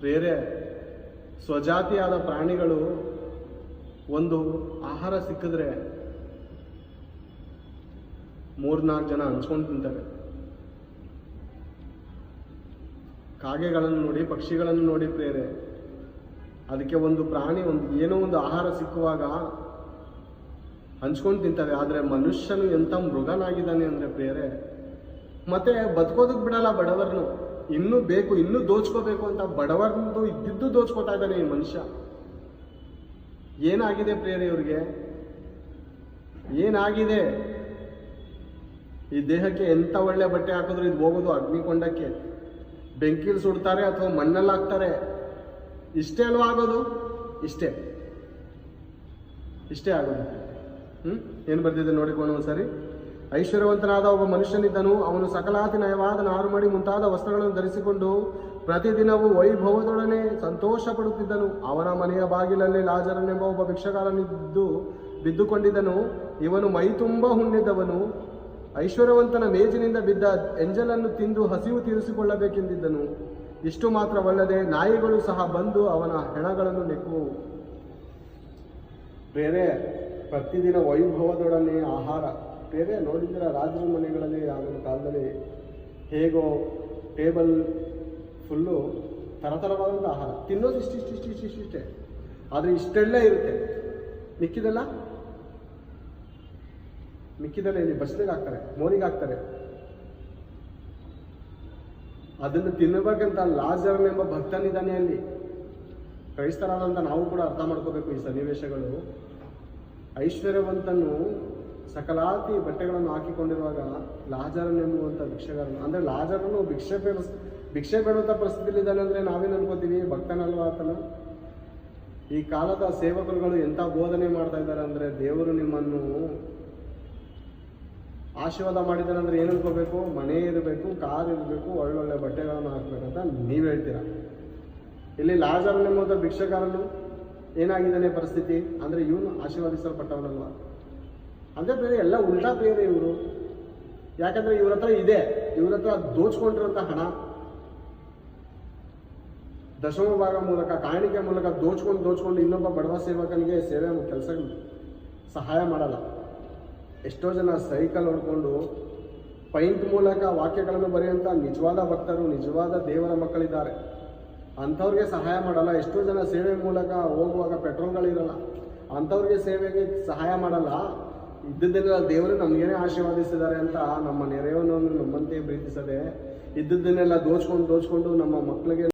ಬೇರೆ ಸ್ವಜಾತಿಯಾದ ಪ್ರಾಣಿಗಳು ಒಂದು ಆಹಾರ ಸಿಕ್ಕಿದ್ರೆ 3-4 ಜನ ಹಂಚ್ಕೊಂಡು ತಿಂತಾರೆ. ಕಾಗೆಗಳನ್ನು ನೋಡಿ, ಪಕ್ಷಿಗಳನ್ನು ನೋಡಿ ಪ್ರೇರೆ, ಅದಕ್ಕೆ ಒಂದು ಪ್ರಾಣಿ ಏನೋ ಒಂದು ಆಹಾರ ಸಿಕ್ಕುವಾಗ ಹಂಚ್ಕೊಂಡು ತಿಂತವೆ. ಆದರೆ ಮನುಷ್ಯನು ಎಂಥ ಮೃಗನಾಗಿದ್ದಾನೆ ಅಂದರೆ ಪ್ರೇರೆ, ಮತ್ತೆ ಬದುಕೋದಕ್ಕೆ ಬಿಡಲ್ಲ ಬಡವರನ್ನು. ಇನ್ನೂ ಬೇಕು, ಇನ್ನೂ ದೋಚ್ಕೋಬೇಕು ಅಂತ ಬಡವರದ್ದು ಇದ್ದಿದ್ದು ದೋಚ್ಕೋತಾ ಇದ್ದಾನೆ ಈ ಮನುಷ್ಯ. ಏನಾಗಿದೆ ಪ್ರೇರೆ ಇವ್ರಿಗೆ? ಏನಾಗಿದೆ? ಈ ದೇಹಕ್ಕೆ ಎಂಥ ಒಳ್ಳೆ ಬಟ್ಟೆ ಹಾಕಿದ್ರು ಇದು ಹೋಗೋದು ಅಗ್ನಿಕೊಂಡಕ್ಕೆ, ಬೆಂಕಿಲಿ ಸುಡ್ತಾರೆ ಅಥವಾ ಮಣ್ಣಲ್ಲಿ ಹಾಕ್ತಾರೆ. ಇಷ್ಟೇ ಅಲ್ವಾ ಆಗೋದು? ಇಷ್ಟೇ ಆಗೋದು. ಏನು ಬರ್ತಿದೆ ನೋಡಿಕೊಂಡು ಒಂದ್ಸರಿ. ಐಶ್ವರ್ಯವಂತನಾದ ಒಬ್ಬ ಮನುಷ್ಯನಿದ್ದನು. ಅವನು ಸಕಲಾತಿ ನಯವಾದ ನಾರುಮಡಿ ಮುಂತಾದ ವಸ್ತ್ರಗಳನ್ನು ಧರಿಸಿಕೊಂಡು ಪ್ರತಿದಿನವೂ ವೈಭವದೊಡನೆ ಸಂತೋಷ ಪಡುತ್ತಿದ್ದನು. ಅವನ ಮನೆಯ ಬಾಗಿಲಲ್ಲಿ ಲಾಜರನೆಂಬ ಒಬ್ಬ ಭಿಕ್ಷಗಾರನಿದ್ದು ಬಿದ್ದುಕೊಂಡಿದ್ದನು. ಇವನು ಮೈ ತುಂಬ ಹುಣ್ಣಿದ್ದವನು. ಐಶ್ವರ್ಯವಂತನ ಮೇಜಿನಿಂದ ಬಿದ್ದ ಎಂಜಲನ್ನು ತಿಂದು ಹಸಿವು ತೀರಿಸಿಕೊಳ್ಳಬೇಕೆಂದಿದ್ದನು. ಇಷ್ಟು ಮಾತ್ರವಲ್ಲದೆ ನಾಯಿಗಳು ಸಹ ಬಂದು ಅವನ ಹೆಣಗಳನ್ನು ನೆಕ್ಕುವವು. ಬೇರೆ ಪ್ರತಿದಿನ ವೈಭವದೊಡನೆ ಆಹಾರ. ಬೇರೆ ನೋಡಿದ್ದೀರ ರಾಜರ ಮನೆಗಳಲ್ಲಿ ಆಗಿನ ಕಾಲದಲ್ಲಿ ಹೇಗೋ ಟೇಬಲ್ ಫುಲ್ಲು ಥರಥರವಾದಂಥ ಆಹಾರ, ತಿನ್ನೋದು ಇಷ್ಟೇ. ಆದರೆ ಇಷ್ಟೆಲ್ಲ ಇರುತ್ತೆ. ಮಿಕ್ಕಿದೆಲ್ಲ ಇಲ್ಲಿ ಬಸ್ಲಿಗೆ ಹಾಕ್ತಾರೆ, ಮೋರಿಗೆ ಹಾಕ್ತಾರೆ. ಅದನ್ನು ತಿನ್ನಬೇಕಂತ ಲಾಜರನೆಂಬ ಭಕ್ತನಿದ್ದಾನೆ ಅಲ್ಲಿ. ಕ್ರೈಸ್ತರಾದಂಥ ನಾವು ಕೂಡ ಅರ್ಥ ಮಾಡ್ಕೋಬೇಕು ಈ ಸನ್ನಿವೇಶಗಳು. ಐಶ್ವರ್ಯವಂತನು ಸಕಲಾತಿ ಬಟ್ಟೆಗಳನ್ನು ಹಾಕಿಕೊಂಡಿರುವಾಗ ಲಾಜರನೆಂಬುವಂಥ ಭಿಕ್ಷೆಗಾರನು, ಅಂದರೆ ಲಾಜರನು ಭಿಕ್ಷೆ ಬೇಡುವಂಥ ಪರಿಸ್ಥಿತಿಲಿದ್ದಾನೆ ಅಂದರೆ ನಾವೇನು ಅನ್ಕೋತೀವಿ? ಭಕ್ತನಲ್ವ ಆತನು? ಈ ಕಾಲದ ಸೇವಕರುಗಳು ಎಂಥ ಬೋಧನೆ ಮಾಡ್ತಾ ಇದ್ದಾರೆ ಅಂದರೆ, ದೇವರು ನಿಮ್ಮನ್ನು ಆಶೀರ್ವಾದ ಮಾಡಿದ್ದಾನೆ ಅಂದರೆ ಏನು ಅನ್ಕೋಬೇಕು? ಮನೆ ಇರಬೇಕು, ಕಾರ್ ಇರಬೇಕು, ಒಳ್ಳೊಳ್ಳೆ ಬಟ್ಟೆಗಳನ್ನು ಹಾಕ್ಬೇಕಂತ ನೀವು ಹೇಳ್ತೀರಾ. ಇಲ್ಲಿ ಲಾಜರನೆಂಬುವಂಥ ಭಿಕ್ಷೆಗಾರನು ಏನಾಗಿದ್ದಾನೆ ಪರಿಸ್ಥಿತಿ ಅಂದರೆ, ಇವನು ಆಶೀರ್ವಾದಿಸಲ್ಪಟ್ಟವನಲ್ವ. ಅಂದರೆ ಬೇರೆ ಎಲ್ಲ ಉಲ್ಟಾ ಬೇರೆ ಇವರು. ಯಾಕಂದರೆ ಇವ್ರ ಹತ್ರ ಇದೆ, ಇವ್ರ ಹತ್ರ ದೋಚ್ಕೊಂಡಿರೋಂಥ ಹಣ ದಶಮ ಭಾಗ ಮೂಲಕ, ಕಾಣಿಕೆ ಮೂಲಕ ದೋಚ್ಕೊಂಡು ಇನ್ನೊಬ್ಬ ಬಡವ ಸೇವಕನಿಗೆ ಕೆಲಸ ಸಹಾಯ ಮಾಡಲ್ಲ. ಎಷ್ಟೋ ಜನ ಸೈಕಲ್ ಹೊಡ್ಕೊಂಡು ಪೈಂಟ್ ಮೂಲಕ ವಾಕ್ಯಗಳನ್ನು ಬರೆಯುವಂಥ ನಿಜವಾದ ಭಕ್ತರು, ನಿಜವಾದ ದೇವರ ಮಕ್ಕಳಿದ್ದಾರೆ. ಅಂಥವ್ರಿಗೆ ಸಹಾಯ ಮಾಡಲ್ಲ. ಎಷ್ಟೋ ಜನ ಸೇವೆ ಮೂಲಕ ಹೋಗುವಾಗ ಪೆಟ್ರೋಲ್ಗಳಿರಲ್ಲ, ಅಂಥವ್ರಿಗೆ ಸೇವೆಗೆ ಸಹಾಯ ಮಾಡಲ್ಲ. ಇದ್ದದ್ದನ್ನೆಲ್ಲ ದೇವರು ನಮಗೇನೆ ಆಶೀರ್ವಾದಿಸಿದ್ದಾರೆ ಅಂತ ನಮ್ಮ ನೆರೆಯವನನ್ನು ನಮ್ಮಂತೆ ಪ್ರೀತಿಸದೆ ಇದ್ದದ್ದನ್ನೆಲ್ಲ ದೋಚ್ಕೊಂಡು ನಮ್ಮ ಮಕ್ಕಳಿಗೆ